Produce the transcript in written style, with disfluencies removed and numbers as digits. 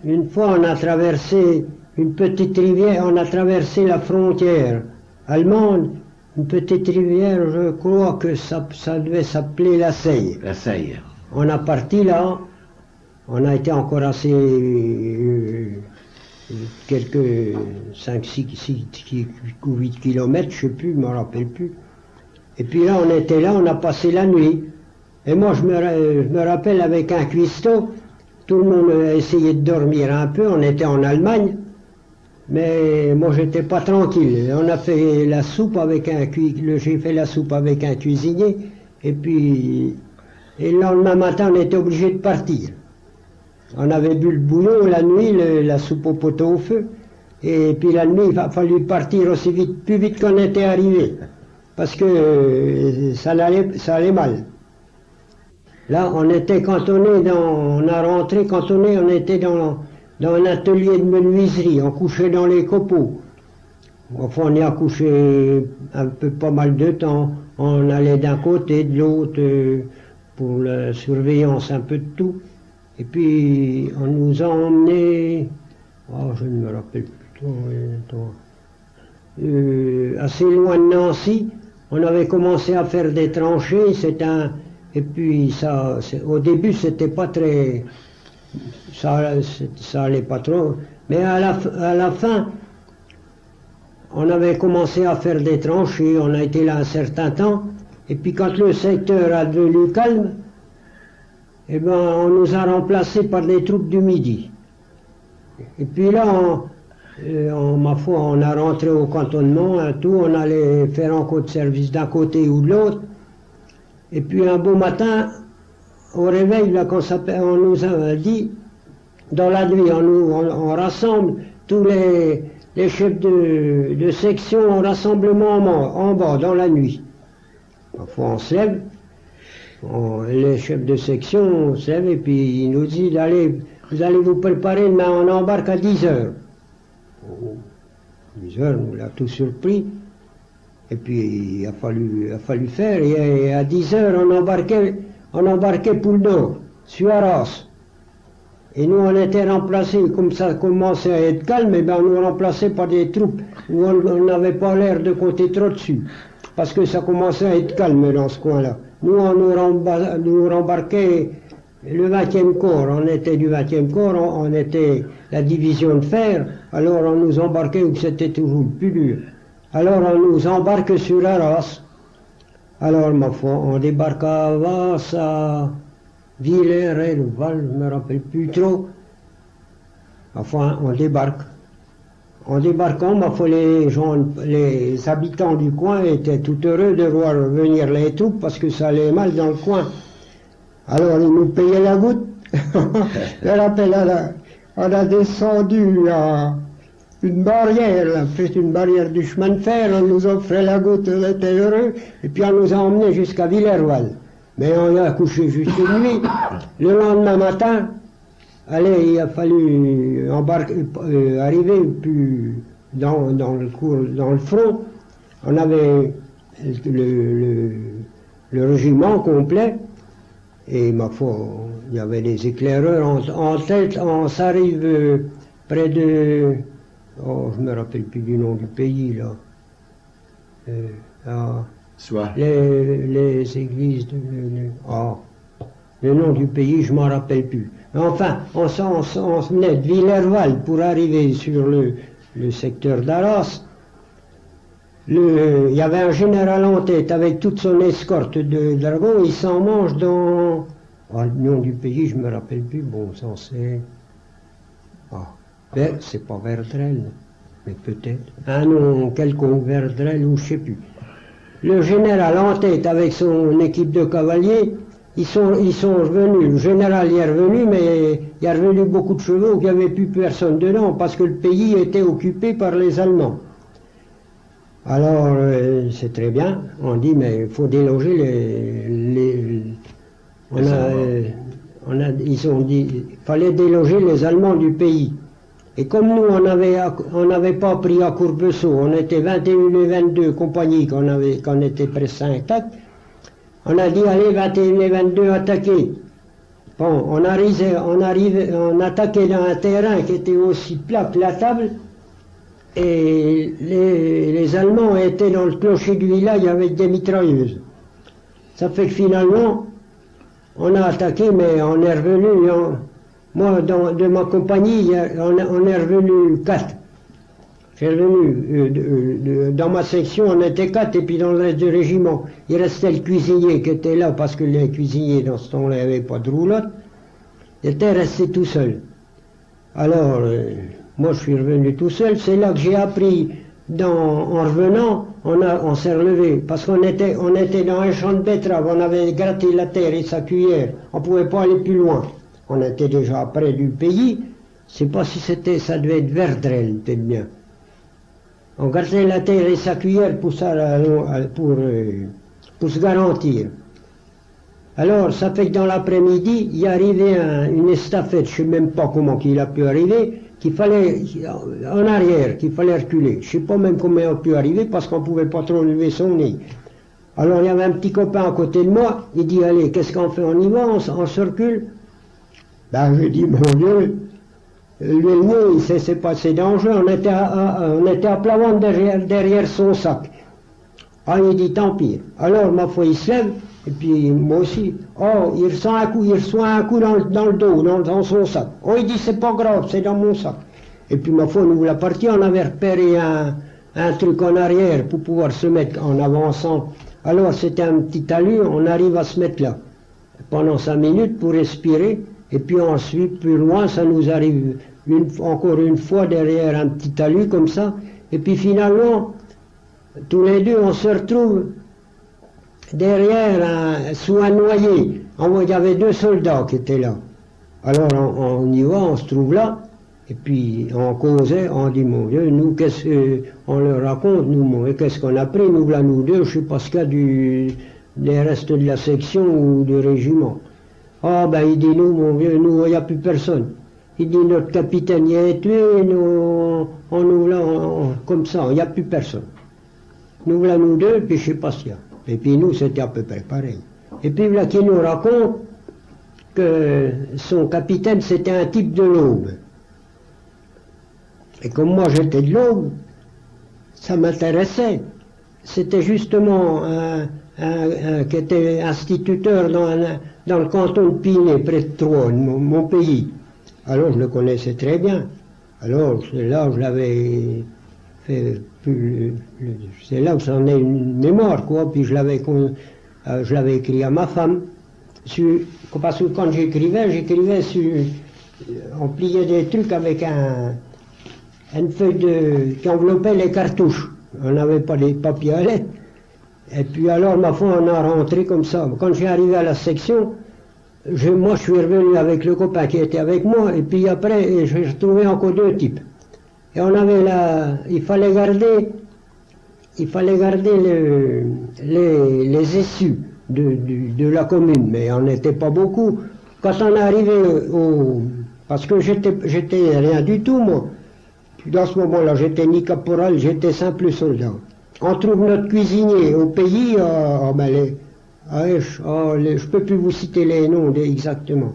Une fois, on a traversé une petite rivière, on a traversé la frontière allemande, une petite rivière, je crois que ça devait s'appeler la Seille. La Seille. On a parti là, on a été encore assez quelques 5, 6 ou 8 kilomètres, je ne sais plus, je ne me rappelle plus. Et puis là, on était là, on a passé la nuit. Et moi, je me rappelle avec un cuistot, tout le monde a essayé de dormir un peu, on était en Allemagne, mais moi, j'étais pas tranquille. On a fait la soupe avec j'ai fait la soupe avec un cuisinier, et puis, et le lendemain matin, on était obligé de partir. On avait bu le bouillon la nuit, la soupe au poteau au feu, et puis la nuit, il a fallu partir aussi vite, plus vite qu'on était arrivé, parce que ça allait mal. Là, on était cantonné on a rentré cantonné, on était dans un atelier de menuiserie, on couchait dans les copeaux. Enfin, on y a couché un peu pas mal de temps, on allait d'un côté, de l'autre, pour la surveillance un peu de tout. Et puis, on nous a emmenés, je ne me rappelle plus trop, assez loin de Nancy. On avait commencé à faire des tranchées, et puis au début, c'était pas très, ça allait pas trop, mais à la fin, on avait commencé à faire des tranchées, on a été là un certain temps, et puis quand le secteur a devenu calme, eh ben, on nous a remplacés par des troupes du Midi. Et puis là, ma foi, on a rentré au cantonnement, on allait faire encore de service d'un côté ou de l'autre. Et puis un beau matin, au réveil, là, on nous a dit, dans la nuit, on rassemble tous les chefs de section au rassemblement en bas, dans la nuit. Parfois on se lève. Les chefs de section, on se lève et puis il nous dit vous allez vous préparer, mais on embarque à 10 heures. 10 heures, nous l'a tout surpris. Et puis il a fallu faire. Et à 10 heures, on embarquait pour le Nord, sur Arras. Et nous, on était remplacés, comme ça commençait à être calme, et ben on nous remplaçait par des troupes où on n'avait pas l'air de compter trop dessus. Parce que ça commençait à être calme dans ce coin-là. Nous, on nous rembarquait le 20e corps, on était du 20e corps, on était la division de fer, alors on nous embarquait où c'était toujours le plus dur. Alors on nous embarque sur Arras. Alors, ma foi, on débarque à Arras, à Villers, ou Val, je ne me rappelle plus trop. Enfin, on débarque. En débarquant, ma foi, les habitants du coin étaient tout heureux de voir venir les troupes parce que ça allait mal dans le coin. Alors ils nous payaient la goutte. Je rappelle, on a descendu à une barrière, une barrière du chemin de fer, on nous offrait la goutte, on était heureux, et puis on nous a emmenés jusqu'à Villerval. Mais on a couché juste une nuit. Le lendemain matin, il a fallu arriver plus dans le front. On avait le régiment complet, et ma foi, il y avait des éclaireurs en tête. On s'arrive près de... je me rappelle plus du nom du pays, là. Soit. Les églises le nom du pays, je m'en rappelle plus. Enfin, on venait de Villerval pour arriver sur le secteur d'Arras. Il y avait un général en tête avec toute son escorte de dragons, il s'en mange dans... le nom du pays, je me rappelle plus, bon, ça c'est... c'est pas Verdrel, mais peut-être. Un nom quelconque, Verdrel ou je sais plus. Le général en tête avec son équipe de cavaliers, ils sont revenus. Le général y est revenu, mais il y a revenu beaucoup de chevaux, il n'y avait plus personne dedans, parce que le pays était occupé par les Allemands. Alors, c'est très bien, on dit, mais il faut déloger ils ont dit, il fallait déloger les Allemands du pays. Et comme nous, on n'avait pas pris à Courbeseau, on était 21 et 22 compagnies qu'on était presque 5 tacs, on a dit, allez, 21 et 22, attaquer. Bon, on attaquait dans un terrain qui était aussi plat que la table, et les Allemands étaient dans le clocher du village avec des mitrailleuses. Ça fait que finalement, on a attaqué, mais on est revenu, moi, de ma compagnie, on est revenu 4. J'ai revenu, dans ma section, on était 4, et puis dans le reste du régiment, il restait le cuisinier qui était là, parce que les cuisiniers, dans ce temps-là, n'avaient pas de roulotte. Il était resté tout seul. Alors, moi, je suis revenu tout seul. C'est là que j'ai appris, en revenant, on s'est relevé, parce qu'on était dans un champ de betteraves, on avait gratté la terre et sa cuillère, on ne pouvait pas aller plus loin. On était déjà près du pays, je ne sais pas si ça devait être Verdrel, peut-être bien. On grattait la terre et sa cuillère pour se garantir. Alors, ça fait que dans l'après-midi, il est arrivé une estafette, je ne sais même pas comment il a pu arriver, qu'il fallait, en arrière, qu'il fallait reculer. Je ne sais pas même comment il a pu arriver, parce qu'on ne pouvait pas trop lever son nez. Alors, il y avait un petit copain à côté de moi, il dit, allez, qu'est-ce qu'on fait? On y va, on se recule? Ben, je dis, mon Dieu, le nez, c'est passé dangereux, on était à plat ventre derrière son sac. Ah, il dit, tant pis. Alors, ma foi, il se lève, et puis moi aussi. Oh, il reçoit un coup dans le dos, dans son sac. Oh, il dit, c'est pas grave, c'est dans mon sac. Et puis ma foi, nous, la partie, on avait repéré un truc en arrière pour pouvoir se mettre en avançant. Alors, c'était un petit talus, on arrive à se mettre là. Pendant 5 minutes pour respirer, et puis ensuite, plus loin, ça nous arrive encore une fois derrière un petit talus comme ça. Et puis finalement, tous les deux, on se retrouve derrière, sous un noyer. Il y avait 2 soldats qui étaient là. Alors on y va, on se trouve là, et puis on causait, on dit, mon Dieu, nous, on leur raconte, nous, qu'est-ce qu'on a pris, nous, là, nous deux, je sais pas ce qu'il y a des restes de la section ou du régiment. Ah, ben, il dit, nous, mon Dieu, nous, il n'y a plus personne. Il dit, notre capitaine y est tué, nous, on nous là, comme ça, il n'y a plus personne. Nous, là, nous deux, puis je sais pas ce qu'il y a. Et puis nous, c'était à peu près pareil. Et puis là, qui nous raconte que son capitaine, c'était un type de l'Aube. Et comme moi, j'étais de l'Aube, ça m'intéressait. C'était justement qui était instituteur dans le canton de Pinet, près de Troyes, mon pays. Alors, je le connaissais très bien. Alors, c'est là où je l'avais fait... C'est là où j'en ai une mémoire, quoi. Puis je l'avais écrit à ma femme. Parce que quand j'écrivais on pliait des trucs avec une feuille qui enveloppait les cartouches. On n'avait pas les papiers à lettres. Et puis alors, ma foi, on a rentré comme ça. Quand j'ai arrivé à la section, moi je suis revenu avec le copain qui était avec moi, et puis après, j'ai retrouvé encore 2 types. Et on avait il fallait garder les issues de la commune, mais on n'était pas beaucoup. Quand on est arrivé parce que j'étais rien du tout, moi. Dans ce moment-là, j'étais ni caporal, j'étais simple soldat. On trouve notre cuisinier au pays, je peux plus vous citer les noms exactement.